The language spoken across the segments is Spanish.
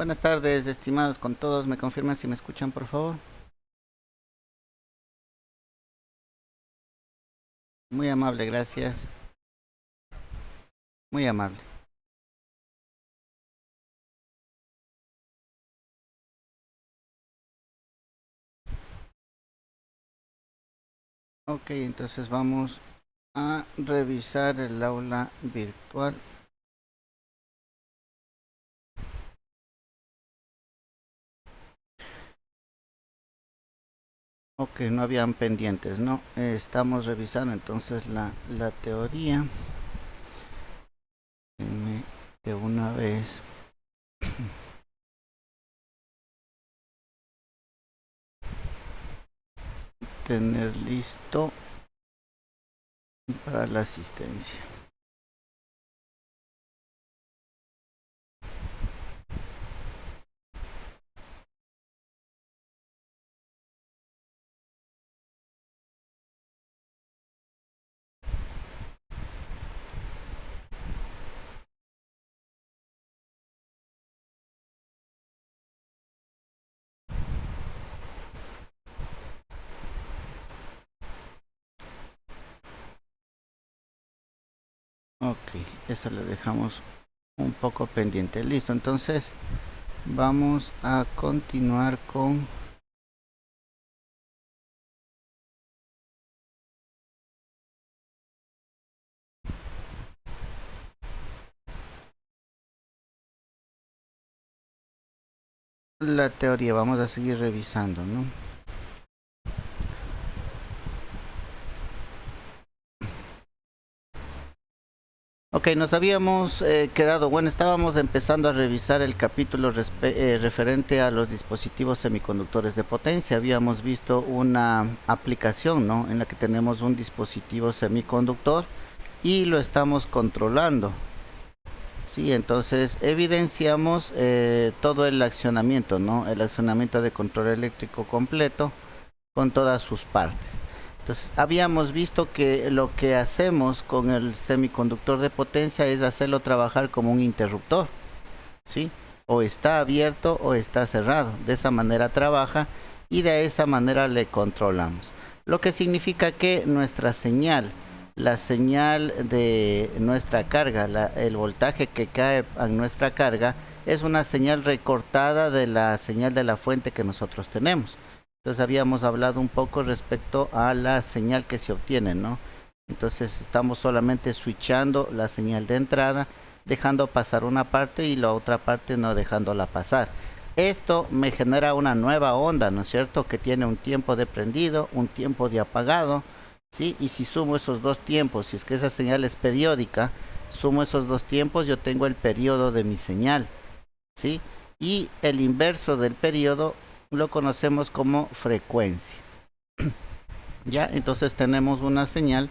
Buenas tardes, estimados con todos. ¿Me confirman si me escuchan, por favor? Muy amable, gracias. Muy amable. Ok, entonces vamos a revisar el aula virtual. Ok, no habían pendientes, ¿no? Estamos revisando entonces la teoría. De una vez. Tener listo para la asistencia. Ok, eso le dejamos un poco pendiente. Listo, entonces vamos a continuar con la teoría. Vamos a seguir revisando, ¿no? Ok, nos habíamos quedado, bueno, estábamos empezando a revisar el capítulo referente a los dispositivos semiconductores de potencia. Habíamos visto una aplicación, ¿no? En la que tenemos un dispositivo semiconductor y lo estamos controlando. Sí, entonces evidenciamos todo el accionamiento, ¿no? El accionamiento de control eléctrico completo con todas sus partes. Entonces, habíamos visto que lo que hacemos con el semiconductor de potencia es hacerlo trabajar como un interruptor, ¿sí? O está abierto o está cerrado. De esa manera trabaja y de esa manera le controlamos. Lo que significa que nuestra señal, la señal de nuestra carga, el voltaje que cae en nuestra carga, es una señal recortada de la señal de la fuente que nosotros tenemos. Entonces habíamos hablado un poco respecto a la señal que se obtiene, ¿no? Entonces estamos solamente switchando la señal de entrada, dejando pasar una parte y la otra parte no dejándola pasar. Esto me genera una nueva onda, ¿no es cierto? Que tiene un tiempo de prendido, un tiempo de apagado, ¿sí? Y si sumo esos dos tiempos, si es que esa señal es periódica, sumo esos dos tiempos, yo tengo el periodo de mi señal, ¿sí? Y el inverso del periodo lo conocemos como frecuencia. Ya, entonces tenemos una señal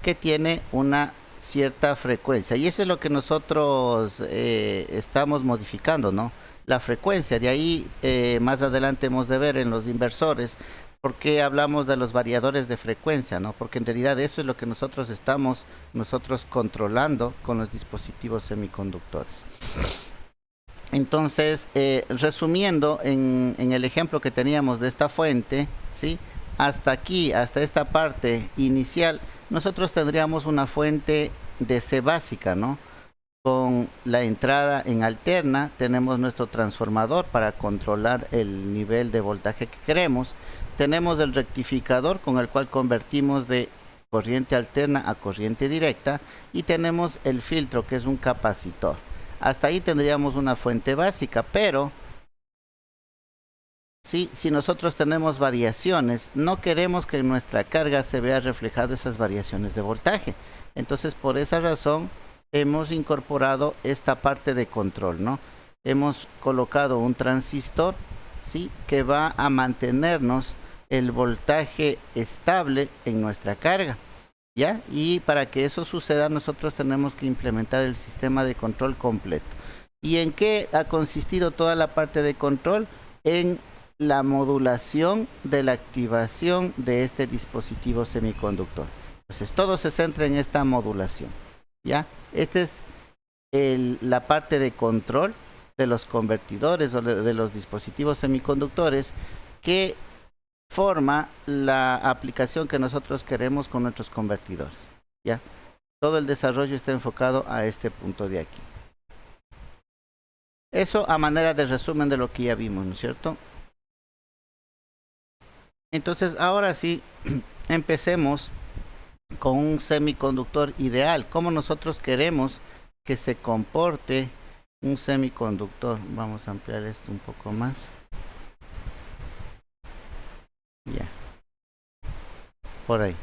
que tiene una cierta frecuencia y eso es lo que nosotros estamos modificando, ¿no? La frecuencia, de ahí más adelante hemos de ver en los inversores por qué hablamos de los variadores de frecuencia, ¿no? Porque en realidad eso es lo que nosotros estamos controlando con los dispositivos semiconductores. Entonces, resumiendo en el ejemplo que teníamos de esta fuente, ¿sí? Hasta aquí, hasta esta parte inicial, nosotros tendríamos una fuente DC básica, ¿no? Con la entrada en alterna, tenemos nuestro transformador para controlar el nivel de voltaje que queremos. Tenemos el rectificador con el cual convertimos de corriente alterna a corriente directa y tenemos el filtro que es un capacitor. Hasta ahí tendríamos una fuente básica, pero sí, si nosotros tenemos variaciones, no queremos que en nuestra carga se vea reflejado esas variaciones de voltaje. Entonces, por esa razón, hemos incorporado esta parte de control, ¿no? Hemos colocado un transistor, ¿sí? Que va a mantenernos el voltaje estable en nuestra carga, ¿ya? Y para que eso suceda, nosotros tenemos que implementar el sistema de control completo. ¿Y en qué ha consistido toda la parte de control? En la modulación de la activación de este dispositivo semiconductor. Entonces, todo se centra en esta modulación, ¿ya? Esta es la parte de control. de los convertidores o de los dispositivos semiconductores que forma la aplicación que nosotros queremos con nuestros convertidores. ¿Ya? Todo el desarrollo está enfocado a este punto de aquí. Eso a manera de resumen de lo que ya vimos, ¿no es cierto? Entonces, ahora sí, empecemos con un semiconductor ideal. ¿Cómo nosotros queremos que se comporte un semiconductor? Vamos a ampliar esto un poco más. Ya. Por ahí.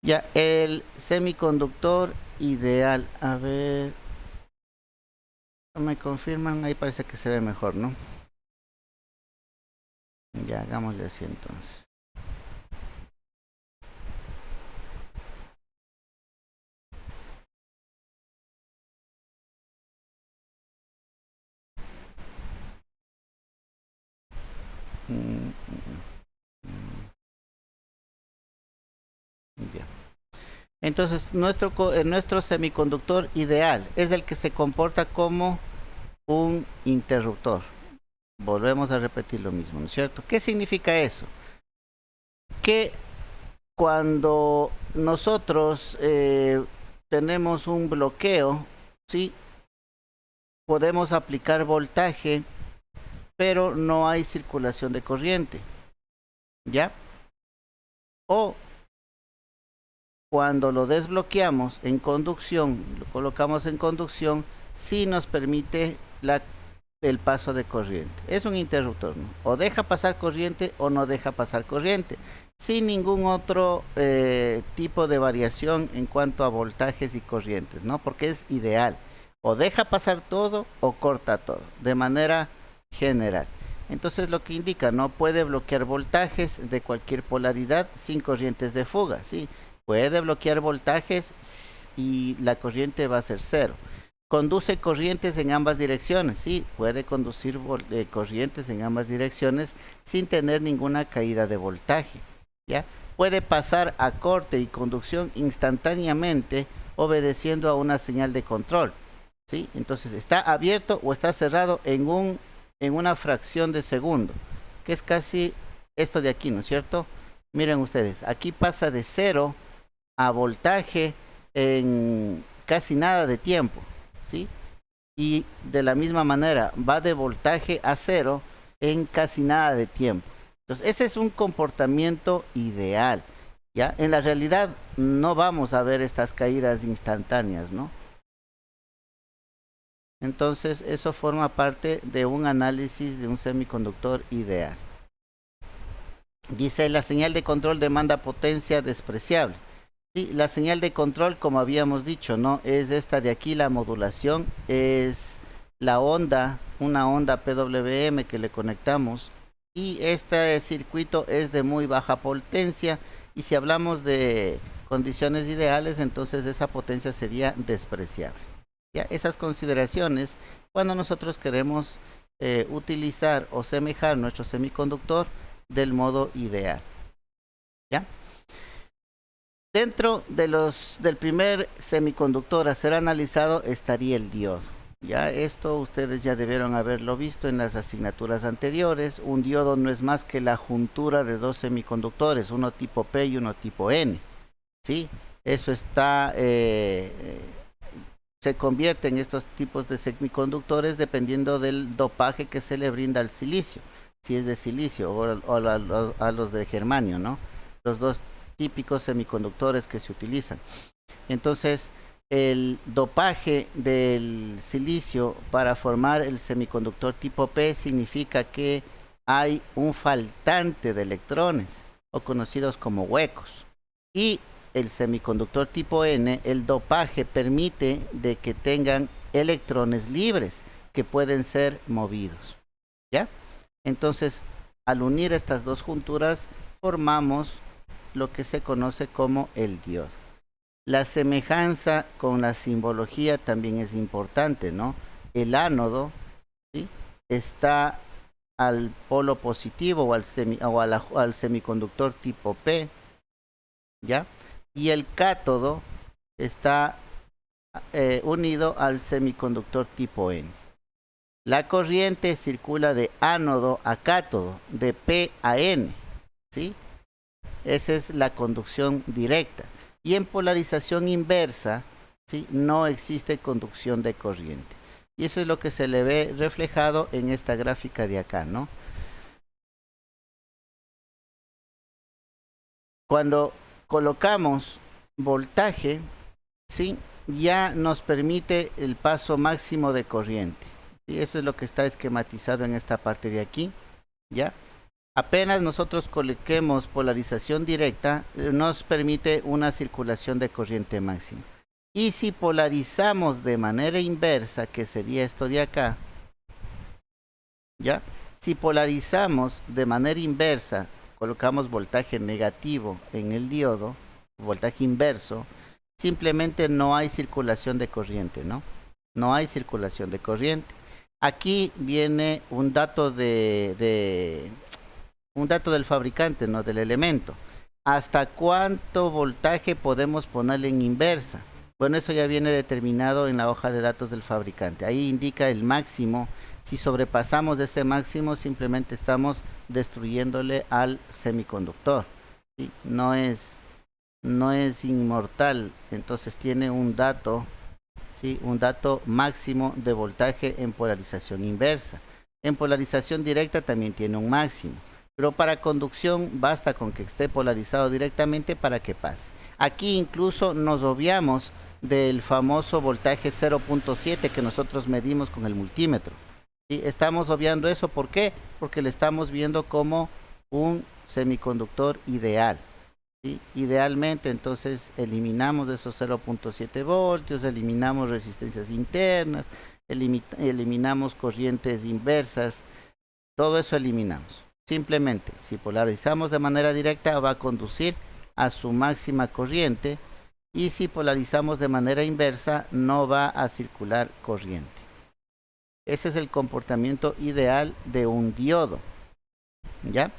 Ya, el semiconductor ideal. A ver. ¿Me confirman? Ahí parece que se ve mejor, ¿no? Ya, hagámosle así entonces. Ya. Entonces, nuestro semiconductor ideal es el que se comporta como un interruptor. Volvemos a repetir lo mismo, ¿no es cierto? ¿Qué significa eso? Que cuando nosotros tenemos un bloqueo, ¿sí? Podemos aplicar voltaje, pero no hay circulación de corriente, ¿ya? O cuando lo desbloqueamos en conducción, lo colocamos en conducción, sí nos permite el paso de corriente. Es un interruptor, ¿no? O deja pasar corriente o no deja pasar corriente, sin ningún otro tipo de variación en cuanto a voltajes y corrientes, ¿no? Porque es ideal. O deja pasar todo o corta todo, de manera general. Entonces lo que indica, no puede bloquear voltajes de cualquier polaridad sin corrientes de fuga, ¿sí? Puede bloquear voltajes y la corriente va a ser cero. Conduce corrientes en ambas direcciones, sí, puede conducir corrientes en ambas direcciones sin tener ninguna caída de voltaje, ¿ya? Puede pasar a corte y conducción instantáneamente obedeciendo a una señal de control, ¿sí? Entonces está abierto o está cerrado en una fracción de segundo, que es casi esto de aquí, ¿no es cierto? Miren ustedes, aquí pasa de 0 a voltaje en casi nada de tiempo, ¿sí? Y de la misma manera va de voltaje a 0 en casi nada de tiempo. Entonces ese es un comportamiento ideal, ¿ya? En la realidad no vamos a ver estas caídas instantáneas, ¿no? Entonces eso forma parte de un análisis de un semiconductor ideal. Dice, la señal de control demanda potencia despreciable. Sí, la señal de control, como habíamos dicho, ¿no? Es esta de aquí, la modulación, es la onda, una onda PWM que le conectamos. Y este circuito es de muy baja potencia. Y si hablamos de condiciones ideales, entonces esa potencia sería despreciable. ¿Ya? Esas consideraciones, cuando nosotros queremos utilizar o semejar nuestro semiconductor del modo ideal. ¿Ya? Dentro del primer semiconductor a ser analizado estaría el diodo. Ya esto ustedes ya debieron haberlo visto en las asignaturas anteriores. Un diodo no es más que la juntura de dos semiconductores, uno tipo P y uno tipo N. ¿Sí? Eso está, se convierte en estos tipos de semiconductores dependiendo del dopaje que se le brinda al silicio. Si es de silicio o a los de germanio, ¿no? Los dos típicos semiconductores que se utilizan. Entonces, el dopaje del silicio para formar el semiconductor tipo P significa que hay un faltante de electrones, o conocidos como huecos. Y el semiconductor tipo N, el dopaje permite de que tengan electrones libres que pueden ser movidos. ¿Ya? Entonces, al unir estas dos junturas, formamos lo que se conoce como el diodo. La semejanza con la simbología también es importante, ¿no? El ánodo, ¿sí?, está al polo positivo o al semiconductor tipo P, ¿ya? Y el cátodo está unido al semiconductor tipo N. La corriente circula de ánodo a cátodo, de P a N, ¿sí? Esa es la conducción directa. Y en polarización inversa, ¿sí? No existe conducción de corriente. Y eso es lo que se le ve reflejado en esta gráfica de acá, ¿no? Cuando colocamos voltaje, ¿sí? Ya nos permite el paso máximo de corriente. Y eso es lo que está esquematizado en esta parte de aquí, ¿ya? Apenas nosotros coloquemos polarización directa, nos permite una circulación de corriente máxima. Y si polarizamos de manera inversa, que sería esto de acá, ¿ya? Si polarizamos de manera inversa, colocamos voltaje negativo en el diodo, voltaje inverso, simplemente no hay circulación de corriente, ¿no? No hay circulación de corriente. Aquí viene un dato un dato del fabricante, ¿no? Del elemento. ¿Hasta cuánto voltaje podemos ponerle en inversa? Bueno, eso ya viene determinado en la hoja de datos del fabricante. Ahí indica el máximo. Si sobrepasamos ese máximo, simplemente estamos destruyéndole al semiconductor, ¿sí? No es inmortal, entonces tiene un dato, ¿sí? Un dato máximo de voltaje en polarización inversa. En polarización directa también tiene un máximo. Pero para conducción basta con que esté polarizado directamente para que pase. Aquí incluso nos obviamos del famoso voltaje 0.7 que nosotros medimos con el multímetro. ¿Sí? Estamos obviando eso, ¿por qué? Porque lo estamos viendo como un semiconductor ideal. ¿Sí? Idealmente, entonces eliminamos esos 0.7 voltios, eliminamos resistencias internas, eliminamos corrientes inversas, todo eso eliminamos. Simplemente, si polarizamos de manera directa, va a conducir a su máxima corriente, y si polarizamos de manera inversa, no va a circular corriente. Ese es el comportamiento ideal de un diodo, ¿ya?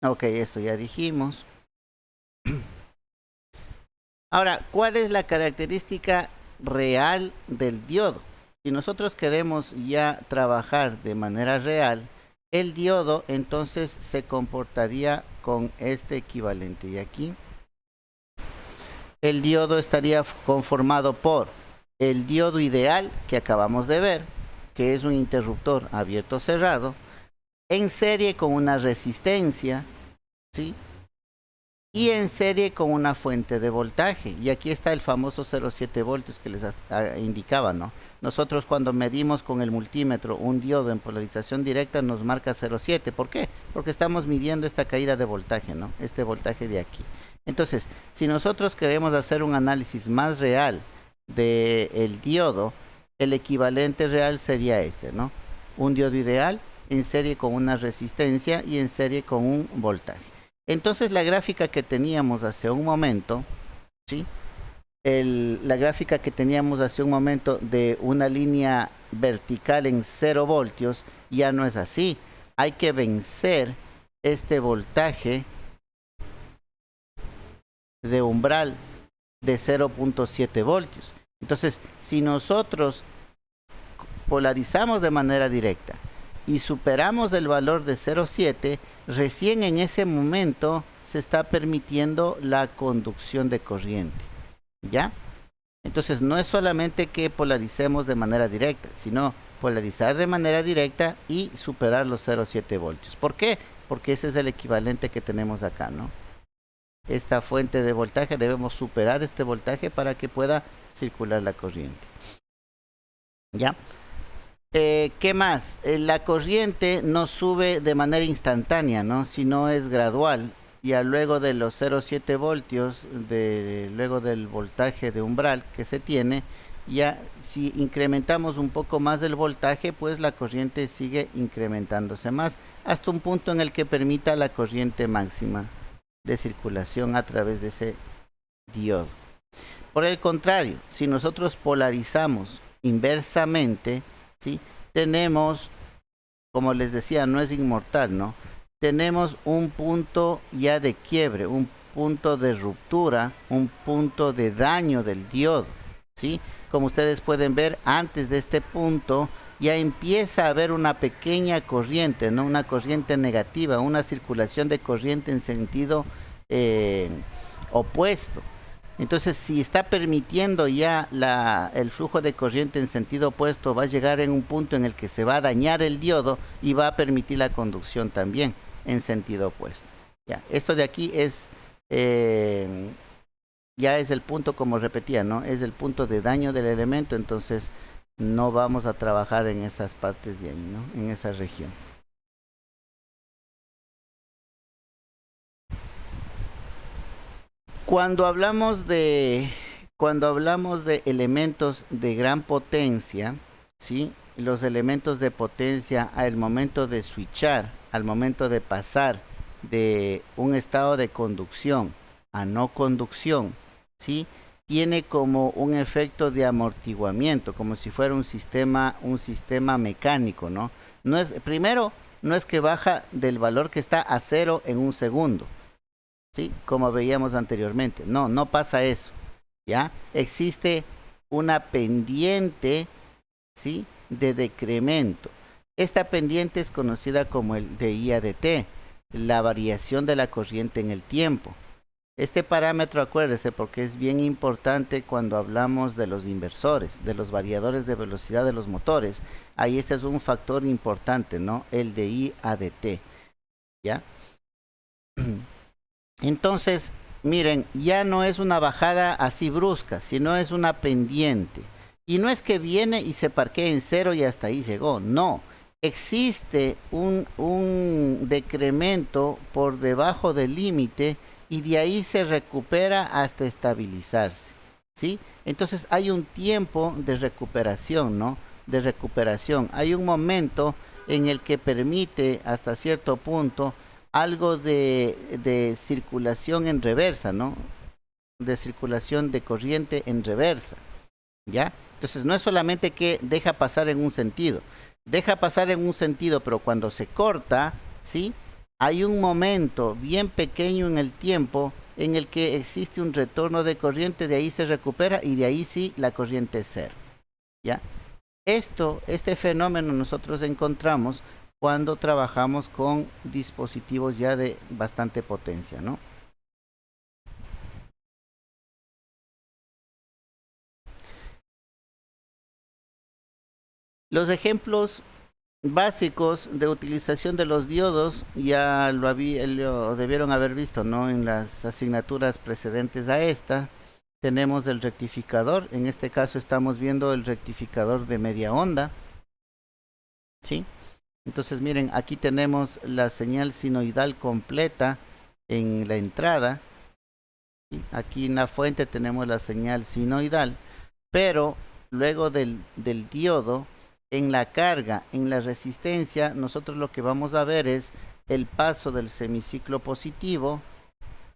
Ok, esto ya dijimos. Ahora, ¿cuál es la característica real del diodo? Si nosotros queremos ya trabajar de manera real, el diodo entonces se comportaría con este equivalente de aquí. El diodo estaría conformado por el diodo ideal que acabamos de ver, que es un interruptor abierto o cerrado, en serie con una resistencia, ¿sí? Y en serie con una fuente de voltaje. Y aquí está el famoso 0,7 voltios que les indicaba, ¿no? Nosotros cuando medimos con el multímetro un diodo en polarización directa nos marca 0,7. ¿Por qué? Porque estamos midiendo esta caída de voltaje, ¿no? Este voltaje de aquí. Entonces, si nosotros queremos hacer un análisis más real del diodo, el equivalente real sería este, ¿no? Un diodo ideal en serie con una resistencia y en serie con un voltaje. Entonces la gráfica que teníamos hace un momento, ¿sí? La gráfica que teníamos hace un momento de una línea vertical en 0 voltios ya no es así. Hay que vencer este voltaje de umbral de 0.7 voltios. Entonces, si nosotros polarizamos de manera directa y superamos el valor de 0,7, recién en ese momento se está permitiendo la conducción de corriente, ¿ya? Entonces no es solamente que polaricemos de manera directa, sino polarizar de manera directa y superar los 0,7 voltios. ¿Por qué? Porque ese es el equivalente que tenemos acá, ¿no? Esta fuente de voltaje, debemos superar este voltaje para que pueda circular la corriente, ¿ya? ¿Qué más? La corriente no sube de manera instantánea, ¿no? Sino es gradual. Ya luego de los 0,7 voltios, luego del voltaje de umbral que se tiene, ya si incrementamos un poco más el voltaje, pues la corriente sigue incrementándose más, hasta un punto en el que permita la corriente máxima de circulación a través de ese diodo. Por el contrario, si nosotros polarizamos inversamente, ¿sí? Tenemos, como les decía, no es inmortal, ¿no? Tenemos un punto ya de quiebre, un punto de ruptura, un punto de daño del diodo, ¿sí? Como ustedes pueden ver, antes de este punto ya empieza a haber una pequeña corriente, ¿no? Una corriente negativa, una circulación de corriente en sentido opuesto. Entonces, si está permitiendo ya el flujo de corriente en sentido opuesto, va a llegar en un punto en el que se va a dañar el diodo y va a permitir la conducción también en sentido opuesto. Ya, esto de aquí es ya es el punto, como repetía, ¿no? Es el punto de daño del elemento, entonces no vamos a trabajar en esas partes de ahí, ¿no? En esa región. Cuando hablamos de elementos de gran potencia, ¿sí? Los elementos de potencia al momento de switchar, al momento de pasar de un estado de conducción a no conducción, ¿sí? Tiene como un efecto de amortiguamiento, como si fuera un sistema mecánico, ¿no? Primero, no es que baja del valor que está a 0 en un segundo, ¿sí? Como veíamos anteriormente. No, no pasa eso, ¿ya? Existe una pendiente, ¿sí? De decremento. Esta pendiente es conocida como el de I/ADT, la variación de la corriente en el tiempo. Este parámetro, acuérdese, porque es bien importante cuando hablamos de los inversores, de los variadores de velocidad de los motores. Ahí este es un factor importante, ¿no? El de I/ADT, ¿ya? Entonces, miren, ya no es una bajada así brusca, sino es una pendiente. Y no es que viene y se parquea en 0 y hasta ahí llegó, no. Existe un decremento por debajo del límite y de ahí se recupera hasta estabilizarse, ¿sí? Entonces hay un tiempo de recuperación, ¿no? De recuperación. Hay un momento en el que permite hasta cierto punto algo de circulación en reversa, ¿no? De circulación de corriente en reversa, ¿ya? Entonces no es solamente que deja pasar en un sentido, deja pasar en un sentido, pero cuando se corta, ¿sí? Hay un momento bien pequeño en el tiempo en el que existe un retorno de corriente, de ahí se recupera y de ahí sí la corriente es 0, ¿ya? Este fenómeno nosotros encontramos cuando trabajamos con dispositivos ya de bastante potencia, ¿no? Los ejemplos básicos de utilización de los diodos ya lo debieron haber visto, ¿no? En las asignaturas precedentes a esta. Tenemos el rectificador, en este caso estamos viendo el rectificador de media onda, ¿sí? Entonces miren, aquí tenemos la señal sinoidal completa en la entrada, ¿sí? Aquí en la fuente tenemos la señal sinoidal, pero luego del diodo, en la carga, en la resistencia, nosotros lo que vamos a ver es el paso del semiciclo positivo,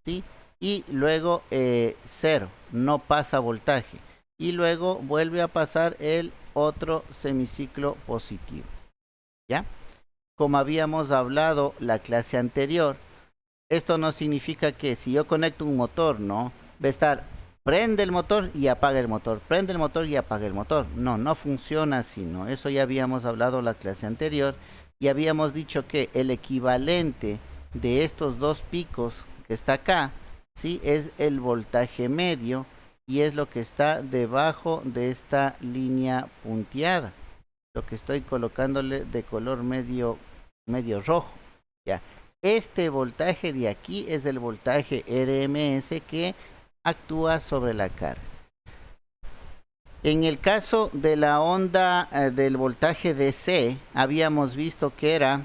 ¿sí? Y luego 0, no pasa voltaje. Y luego vuelve a pasar el otro semiciclo positivo, ¿ya? Como habíamos hablado la clase anterior, esto no significa que si yo conecto un motor, ¿no? Va a estar, prende el motor y apaga el motor, prende el motor y apaga el motor. No, no funciona así, ¿no? Eso ya habíamos hablado la clase anterior y habíamos dicho que el equivalente de estos dos picos que está acá, ¿sí? Es el voltaje medio y es lo que está debajo de esta línea punteada. Lo que estoy colocándole de color medio rojo, ¿ya? Este voltaje de aquí es el voltaje RMS que actúa sobre la carga. En el caso de la onda del voltaje DC, habíamos visto que era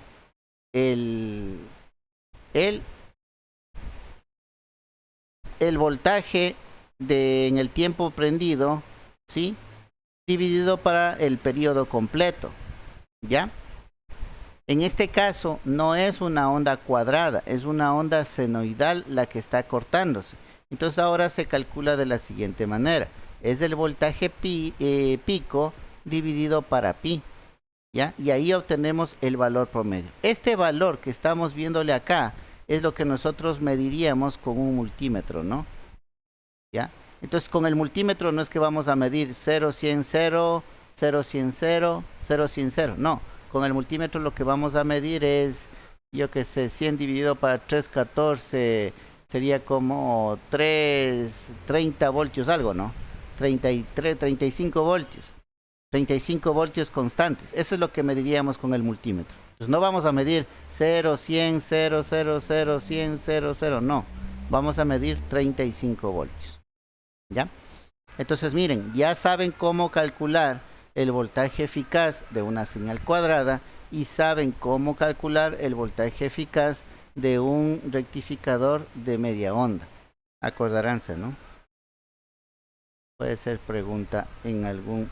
el voltaje en el tiempo prendido, ¿sí? Dividido para el periodo completo, ¿ya? En este caso no es una onda cuadrada, es una onda senoidal la que está cortándose. Entonces ahora se calcula de la siguiente manera. Es el voltaje pico dividido para pi, ¿ya? Y ahí obtenemos el valor promedio. Este valor que estamos viéndole acá es lo que nosotros mediríamos con un multímetro, ¿no? ¿Ya? Entonces con el multímetro no es que vamos a medir 0, 100, 0, 0, 100, 0, 0, 100, 0. No, con el multímetro lo que vamos a medir es, yo que sé, 100 dividido para 314 sería como 30 voltios algo, ¿no? 33, 35 voltios. 35 voltios constantes. Eso es lo que mediríamos con el multímetro. Entonces no vamos a medir 0, 100, 0, 0, 0, 100, 0, 0. No, vamos a medir 35 voltios. ¿Ya? Entonces miren, ya saben cómo calcular el voltaje eficaz de una señal cuadrada y saben cómo calcular el voltaje eficaz de un rectificador de media onda. Acordaránse, ¿no? Puede ser pregunta en algún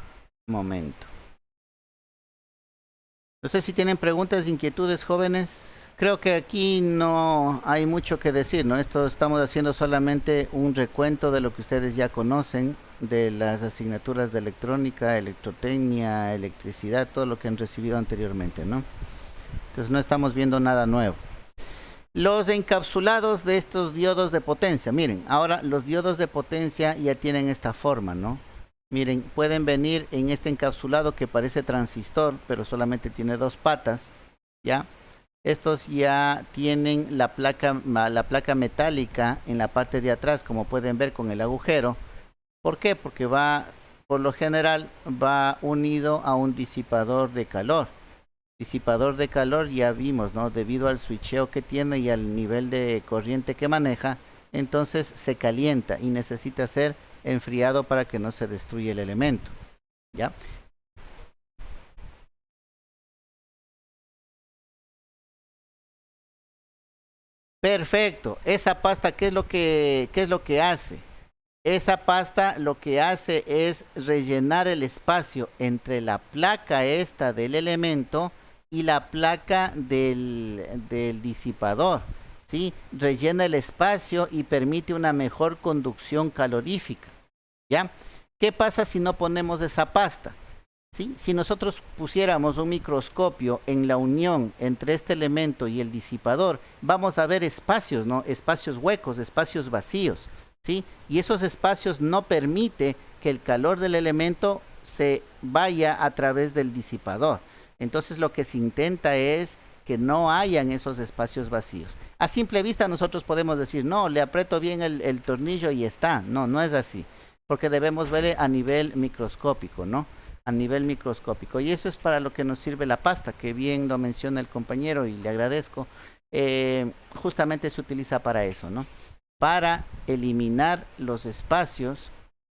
momento. No sé si tienen preguntas, inquietudes, jóvenes. Creo que aquí no hay mucho que decir, ¿no? Esto estamos haciendo solamente un recuento de lo que ustedes ya conocen, de las asignaturas de electrónica, electrotecnia, electricidad, todo lo que han recibido anteriormente, ¿no? Entonces no estamos viendo nada nuevo. Los encapsulados de estos diodos de potencia. Miren, ahora los diodos de potencia ya tienen esta forma, ¿no? Miren, pueden venir en este encapsulado que parece transistor, pero solamente tiene dos patas, ¿ya? Estos ya tienen la placa metálica en la parte de atrás, como pueden ver con el agujero. ¿Por qué? Porque va, por lo general, va unido a un disipador de calor. Disipador de calor ya vimos, ¿no? Debido al switcheo que tiene y al nivel de corriente que maneja, entonces se calienta y necesita ser enfriado para que no se destruya el elemento, ¿ya? Perfecto. Esa pasta, qué es lo que hace? Esa pasta lo que hace es rellenar el espacio entre la placa esta del elemento y la placa del disipador, ¿sí? Rellena el espacio y permite una mejor conducción calorífica, ¿ya? ¿Qué pasa si no ponemos esa pasta? ¿Sí? Si nosotros pusiéramos un microscopio en la unión entre este elemento y el disipador, vamos a ver espacios, ¿no? Espacios huecos, espacios vacíos, ¿sí? Y esos espacios no permite que el calor del elemento se vaya a través del disipador. Entonces lo que se intenta es que no hayan esos espacios vacíos. A simple vista nosotros podemos decir, no, le aprieto bien el tornillo y está. No, no es así, porque debemos ver a nivel microscópico, ¿no? A nivel microscópico. Y eso es para lo que nos sirve la pasta, que bien lo menciona el compañero y le agradezco. Justamente se utiliza para eso, ¿no? Para eliminar los espacios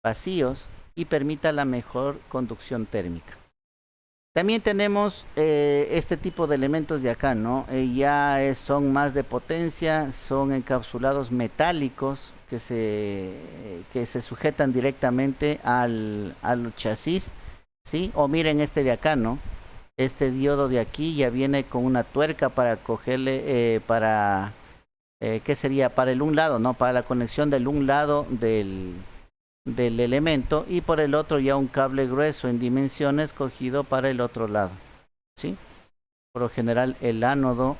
vacíos y permita la mejor conducción térmica. También tenemos este tipo de elementos de acá, ¿no? Son más de potencia, son encapsulados metálicos que se sujetan directamente al chasis, ¿sí? O miren este de acá, ¿no? Este diodo de aquí ya viene con una tuerca para cogerle, ¿qué sería? Para el un lado, ¿no? Para la conexión del un lado del elemento y por el otro ya un cable grueso en dimensiones cogido para el otro lado, ¿sí? Por lo general el ánodo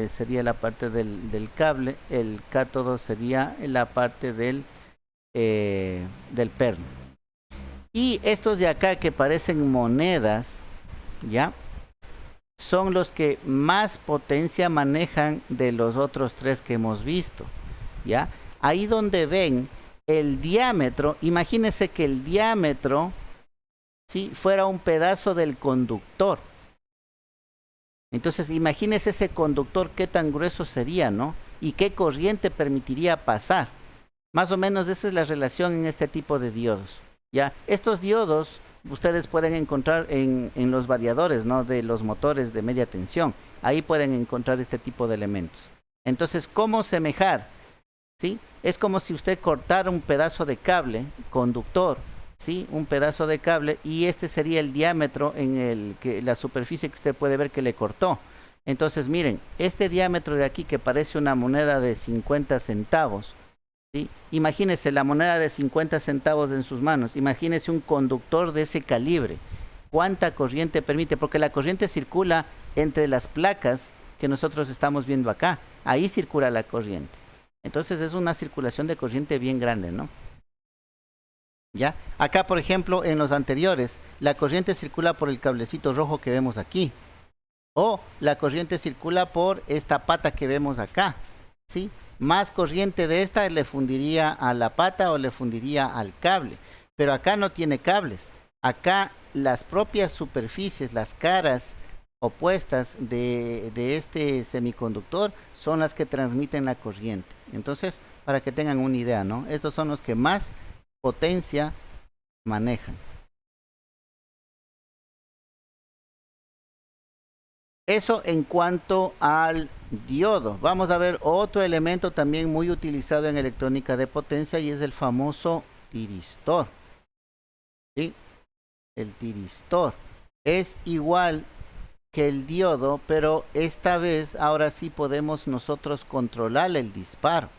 sería la parte del cable, el cátodo sería la parte del perno. Y estos de acá que parecen monedas, ¿ya? Son los que más potencia manejan de los otros tres que hemos visto, ¿ya? Ahí donde ven el diámetro, imagínense que el diámetro, ¿sí?, fuera un pedazo del conductor. Entonces imagínense ese conductor qué tan grueso sería, ¿no? Y qué corriente permitiría pasar. Más o menos esa es la relación en este tipo de diodos, ¿ya? Estos diodos ustedes pueden encontrar en los variadores, ¿no?, de los motores de media tensión. Ahí pueden encontrar este tipo de elementos. Entonces, ¿cómo semejar? ¿Sí? Es como si usted cortara un pedazo de cable conductor, ¿sí? Un pedazo de cable, y este sería el diámetro en la superficie que usted puede ver que le cortó. Entonces, miren, este diámetro de aquí que parece una moneda de 50 centavos, ¿sí? Imagínese la moneda de 50 centavos en sus manos, imagínese un conductor de ese calibre. ¿Cuánta corriente permite? Porque la corriente circula entre las placas que nosotros estamos viendo acá. ahí circula la corriente. Entonces es una circulación de corriente bien grande, ¿no? ¿Ya? Acá, por ejemplo, en los anteriores, la corriente circula por el cablecito rojo que vemos aquí. O la corriente circula por esta pata que vemos acá, ¿sí? Más corriente de esta le fundiría a la pata o le fundiría al cable. Pero acá no tiene cables. Acá las propias superficies, las caras opuestas de este semiconductor son las que transmiten la corriente. Entonces, para que tengan una idea, ¿no? Estos son los que más potencia manejan. Eso en cuanto al diodo. Vamos a ver otro elemento también muy utilizado en electrónica de potencia y es el famoso tiristor. ¿Sí? El tiristor es igual que el diodo, pero esta vez ahora sí podemos nosotros controlar el disparo.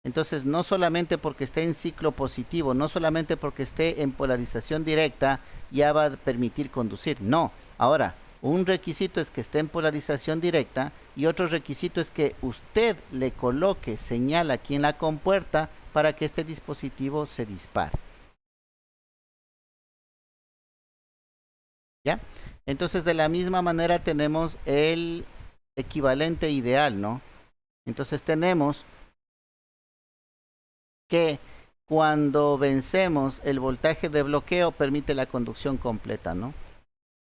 Entonces, no solamente porque esté en ciclo positivo, no solamente porque esté en polarización directa, ya va a permitir conducir. No. Ahora, un requisito es que esté en polarización directa y otro requisito es que usted le coloque señal aquí en la compuerta para que este dispositivo se dispare. ¿Ya? Entonces, de la misma manera tenemos el equivalente ideal, ¿no? Entonces tenemos que cuando vencemos el voltaje de bloqueo permite la conducción completa, ¿no?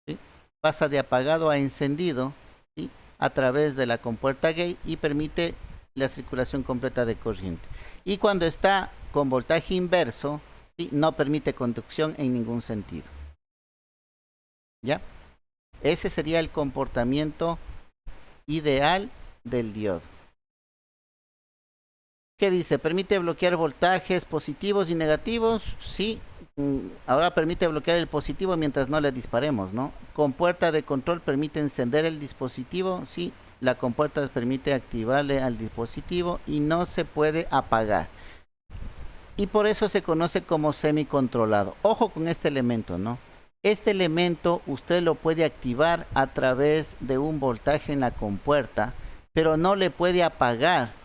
¿Sí? Pasa de apagado a encendido, ¿sí? A través de la compuerta gate y permite la circulación completa de corriente. Y cuando está con voltaje inverso, ¿sí? No permite conducción en ningún sentido. ¿Ya? Ese sería el comportamiento ideal del diodo. ¿Qué dice? ¿Permite bloquear voltajes positivos y negativos? Sí. Ahora permite bloquear el positivo mientras no le disparemos, ¿no? Compuerta de control permite encender el dispositivo. Sí. La compuerta permite activarle al dispositivo y no se puede apagar. Y por eso se conoce como semicontrolado. Ojo con este elemento, ¿no? Este elemento usted lo puede activar a través de un voltaje en la compuerta, pero no le puede apagar.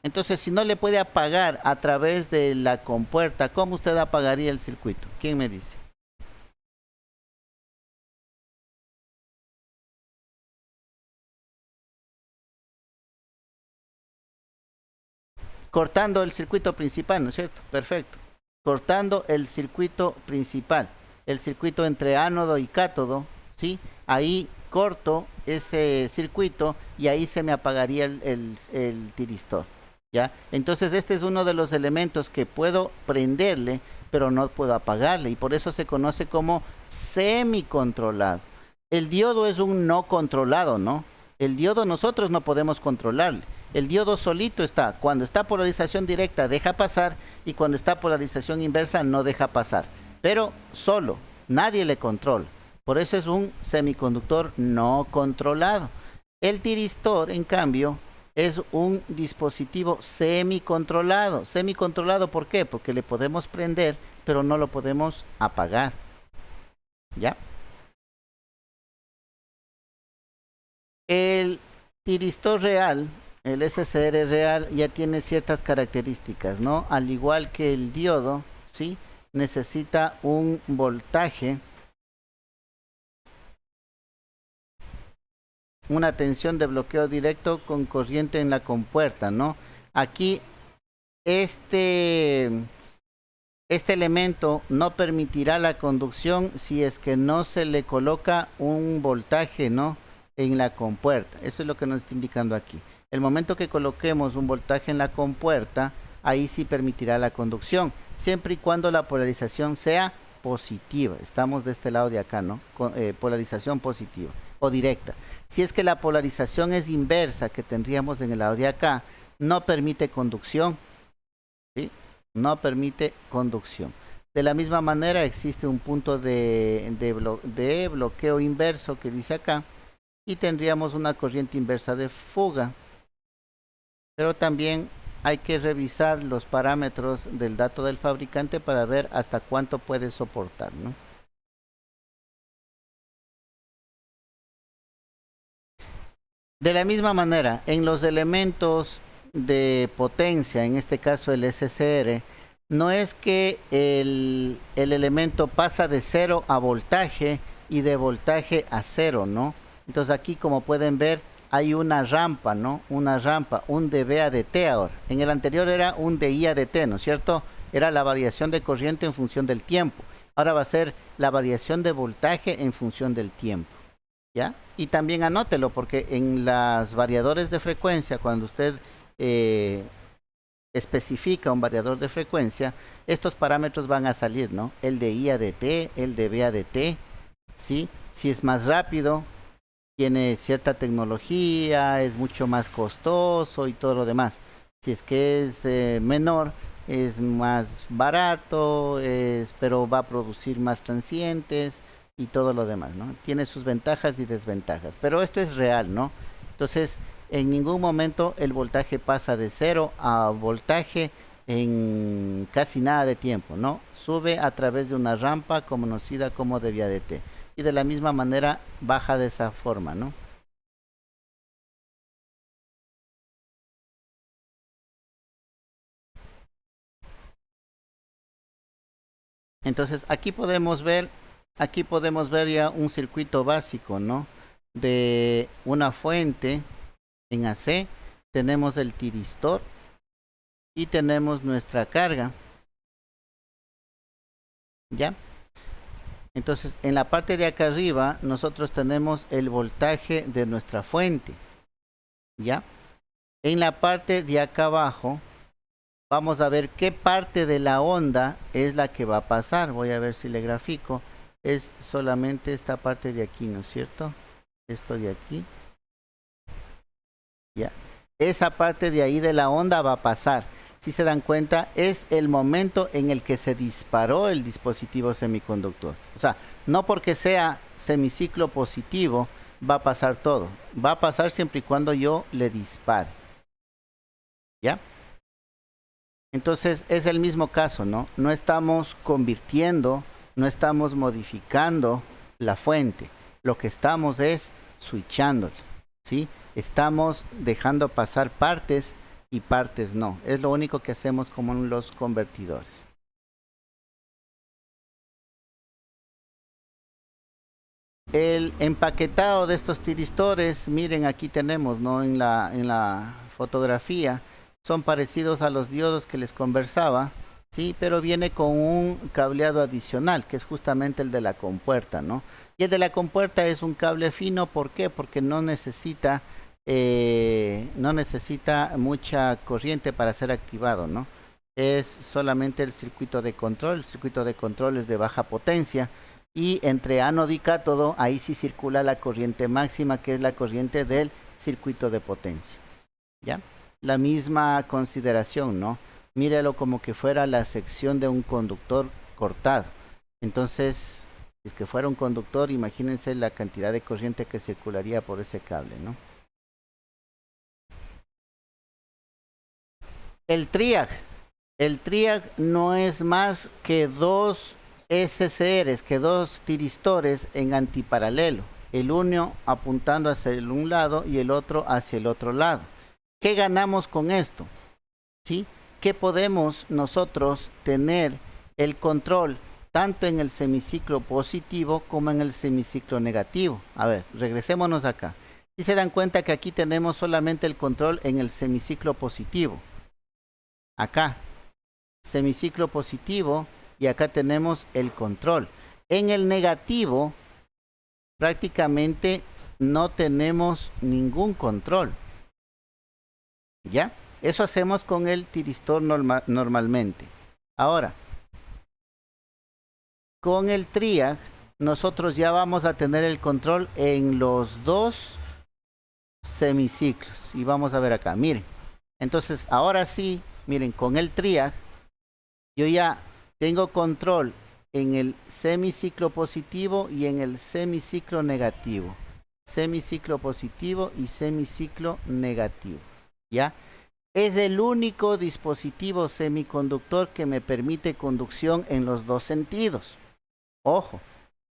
Entonces, si no le puede apagar a través de la compuerta, ¿cómo usted apagaría el circuito? ¿Quién me dice? Cortando el circuito principal, ¿no es cierto? Perfecto. Cortando el circuito principal, el circuito entre ánodo y cátodo, ¿sí? Ahí corto ese circuito y ahí se me apagaría el tiristor. ¿Ya? Entonces este es uno de los elementos que puedo prenderle, pero no puedo apagarle y por eso se conoce como semicontrolado. El diodo es un no controlado, ¿no? El diodo nosotros no podemos controlarle. El diodo solito está. Cuando está polarización directa deja pasar y cuando está polarización inversa no deja pasar. Pero solo, nadie le controla. Por eso es un semiconductor no controlado. El tiristor, en cambio, es un dispositivo semicontrolado. Semicontrolado, ¿por qué? Porque le podemos prender, pero no lo podemos apagar. ¿Ya? El tiristor real, el SCR real, ya tiene ciertas características, ¿no? Al igual que el diodo, ¿sí? Necesita un voltaje, una tensión de bloqueo directo con corriente en la compuerta, ¿no? Aquí este elemento no permitirá la conducción si es que no se le coloca un voltaje, ¿no? En la compuerta. Eso es lo que nos está indicando aquí. El momento que coloquemos un voltaje en la compuerta, ahí sí permitirá la conducción, siempre y cuando la polarización sea positiva. Estamos de este lado de acá, ¿no? Polarización positiva o directa. Si es que la polarización es inversa, que tendríamos en el lado de acá, no permite conducción, ¿sí? No permite conducción. De la misma manera existe un punto de bloqueo inverso que dice acá y tendríamos una corriente inversa de fuga. Pero también hay que revisar los parámetros del dato del fabricante para ver hasta cuánto puede soportar, ¿no? De la misma manera, en los elementos de potencia, en este caso el SCR, no es que el elemento pasa de 0 a voltaje y de voltaje a 0, ¿no? Entonces aquí, como pueden ver, hay una rampa, ¿no? Una rampa, un dB a dt ahora. En el anterior era un dI a dt, ¿no es cierto? Era la variación de corriente en función del tiempo. Ahora va a ser la variación de voltaje en función del tiempo, ¿ya? Y también anótelo, porque en las variadores de frecuencia, cuando usted especifica un variador de frecuencia, estos parámetros van a salir, ¿no? El de I a dt, el de B a dt, ¿sí? Si es más rápido, tiene cierta tecnología, es mucho más costoso y todo lo demás. Si es que es menor, es más barato, pero va a producir más transientes y todo lo demás, ¿no? Tiene sus ventajas y desventajas, pero esto es real, ¿no? Entonces, en ningún momento el voltaje pasa de 0 a voltaje en casi nada de tiempo, ¿no? Sube a través de una rampa conocida como de vía dt. Y de la misma manera baja de esa forma, ¿no? Entonces aquí podemos ver ya un circuito básico, ¿no? De una fuente en AC, tenemos el tiristor y tenemos nuestra carga, ¿ya? Entonces, en la parte de acá arriba, nosotros tenemos el voltaje de nuestra fuente, ¿ya? En la parte de acá abajo, vamos a ver qué parte de la onda es la que va a pasar. Voy a ver si le grafico. Es solamente esta parte de aquí, ¿no es cierto? Esto de aquí. Ya. Esa parte de ahí de la onda va a pasar. Si se dan cuenta, es el momento en el que se disparó el dispositivo semiconductor. O sea, no porque sea semiciclo positivo va a pasar todo. Va a pasar siempre y cuando yo le dispare. ¿Ya? Entonces es el mismo caso, ¿no? No estamos convirtiendo, no estamos modificando la fuente. Lo que estamos es switchando, ¿sí? Estamos dejando pasar partes y partes no. Es lo único que hacemos como en los convertidores. El empaquetado de estos tiristores, miren, aquí tenemos, ¿no? En la fotografía, son parecidos a los diodos que les conversaba, sí, pero viene con un cableado adicional, que es justamente el de la compuerta, ¿no? Y el de la compuerta es un cable fino, ¿por qué? Porque no necesita mucha corriente para ser activado, ¿no? Es solamente el circuito de control. El circuito de control es de baja potencia y entre ánodo y cátodo ahí sí circula la corriente máxima, que es la corriente del circuito de potencia, ¿ya? La misma consideración, ¿no? Míralo como que fuera la sección de un conductor cortado. Entonces, si es que fuera un conductor, imagínense la cantidad de corriente que circularía por ese cable, ¿no? El triag. El triag no es más que dos SCRs, que dos tiristores en antiparalelo. El uno apuntando hacia un lado y el otro hacia el otro lado. ¿Qué ganamos con esto? ¿Sí? Que podemos nosotros tener el control tanto en el semiciclo positivo como en el semiciclo negativo. A ver, regresémonos acá. Y se dan cuenta que aquí tenemos solamente el control en el semiciclo positivo. Acá, semiciclo positivo, y acá tenemos el control. En el negativo, prácticamente no tenemos ningún control. ¿Ya? Eso hacemos con el tiristor normalmente. Ahora, con el triag, nosotros ya vamos a tener el control en los dos semiciclos. Y vamos a ver acá, miren. Entonces, ahora sí, miren, con el triag, yo ya tengo control en el semiciclo positivo y en el semiciclo negativo. Semiciclo positivo y semiciclo negativo. ¿Ya? Es el único dispositivo semiconductor que me permite conducción en los dos sentidos. Ojo,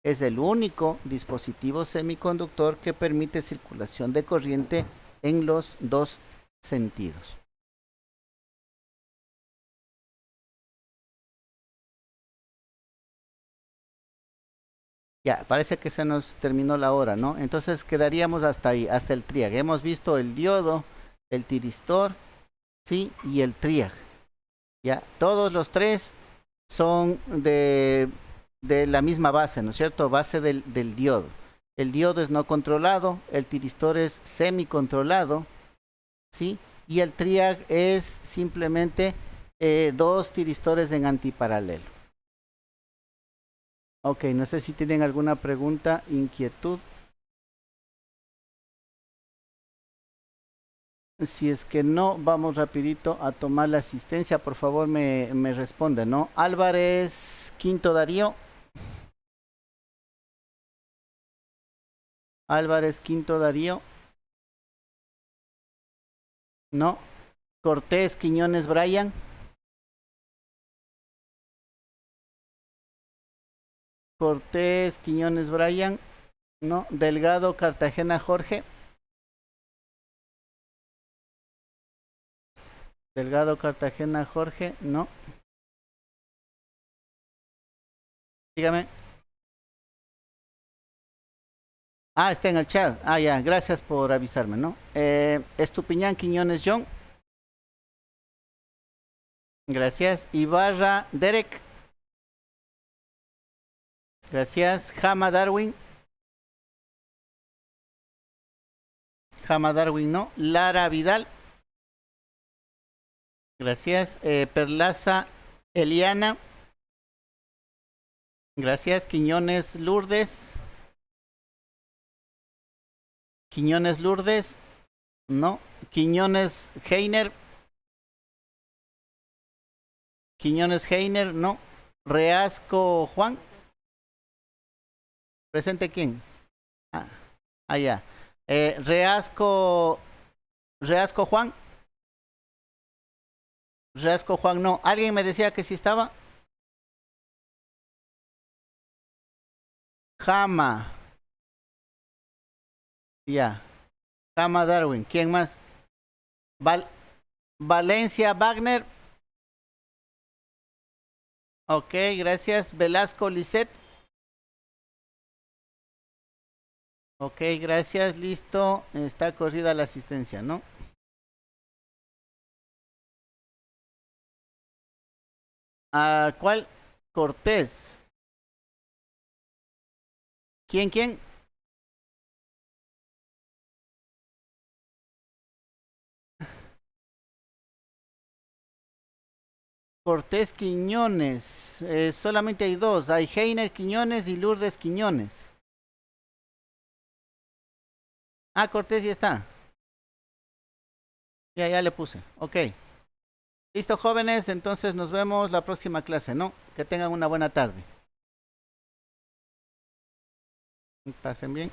es el único dispositivo semiconductor que permite circulación de corriente en los dos sentidos. Ya, parece que se nos terminó la hora, ¿no? Entonces quedaríamos hasta ahí, hasta el triag. Hemos visto el diodo, el tiristor, ¿sí? Y el triag. Ya, todos los tres son de la misma base, ¿no es cierto? Base del diodo. El diodo es no controlado, el tiristor es semicontrolado, ¿sí? Y el triag es simplemente dos tiristores en antiparalelo. Ok, no sé si tienen alguna pregunta, inquietud. Si es que no, vamos rapidito a tomar la asistencia. Por favor, me responde, ¿no? Álvarez Quinto Darío. Álvarez Quinto Darío. No. Cortés Quiñones Brian. Cortés Quiñones Brian. No. Delgado Cartagena Jorge. Delgado Cartagena Jorge. No. Dígame. Ah, está en el chat. Ah, ya, gracias por avisarme, ¿no? Estupiñán Quiñones John. Gracias. Ibarra Derek. Gracias. Jama Darwin. Jama Darwin, no. Lara Vidal. Gracias. Perlaza Eliana. Gracias. Quiñones Lourdes. Quiñones Lourdes. No. Quiñones Heiner. Quiñones Heiner, no. Reasco Juan. ¿Presente quién? Ah, ya. Reasco. Reasco Juan. Reasco Juan, no. ¿Alguien me decía que sí estaba? Jama. Ya. Jama Darwin. ¿Quién más? Val Valencia Wagner. Ok, gracias. Velasco Lisset. Ok, gracias. Listo. Está corrida la asistencia, ¿no? ¿A cuál? Cortés. ¿Quién? Cortés Quiñones. Solamente hay dos. Hay Heiner Quiñones y Lourdes Quiñones. Ah, Cortés ya está. Ya le puse. Ok. Listo, jóvenes. Entonces nos vemos la próxima clase, ¿no? Que tengan una buena tarde. Pasen bien.